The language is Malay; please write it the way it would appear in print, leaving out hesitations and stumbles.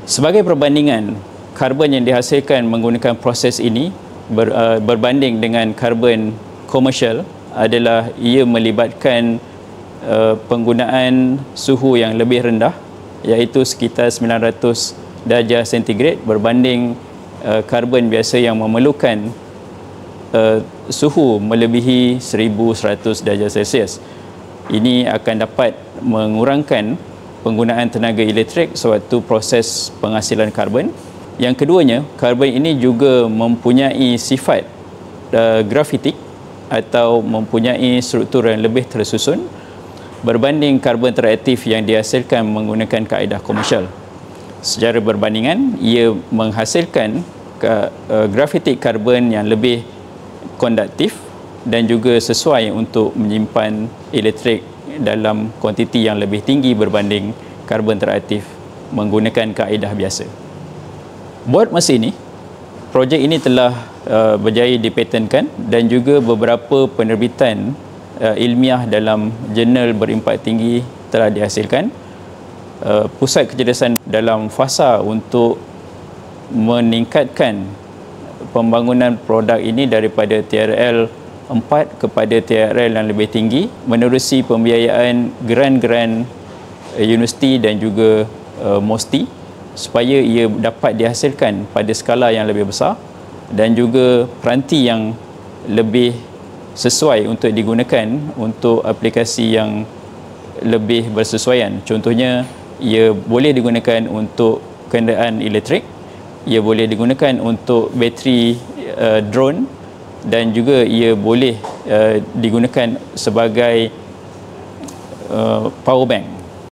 Sebagai perbandingan, karbon yang dihasilkan menggunakan proses ini berbanding dengan karbon komersial adalah ia melibatkan penggunaan suhu yang lebih rendah, iaitu sekitar 900 darjah sentigrad berbanding karbon biasa yang memerlukan suhu melebihi 1100 darjah Celsius. Ini akan dapat mengurangkan penggunaan tenaga elektrik sewaktu proses penghasilan karbon. Yang keduanya, karbon ini juga mempunyai sifat grafitik atau mempunyai struktur yang lebih tersusun berbanding karbon teraktif yang dihasilkan menggunakan kaedah komersial. Secara berbandingan, ia menghasilkan grafitik karbon yang lebih konduktif dan juga sesuai untuk menyimpan elektrik dalam kuantiti yang lebih tinggi berbanding karbon teraktif menggunakan kaedah biasa. Buat masa ini, projek ini telah berjaya dipatenkan dan juga beberapa penerbitan ilmiah dalam jurnal berimpak tinggi telah dihasilkan. Pusat kecerdasan dalam fasa untuk meningkatkan pembangunan produk ini daripada TRL 4 kepada TRL yang lebih tinggi menerusi pembiayaan geran-geran universiti dan juga MOSTI supaya ia dapat dihasilkan pada skala yang lebih besar dan juga peranti yang lebih sesuai untuk digunakan untuk aplikasi yang lebih bersesuaian. Contohnya, ia boleh digunakan untuk kenderaan elektrik, ia boleh digunakan untuk bateri drone dan juga ia boleh digunakan sebagai power bank.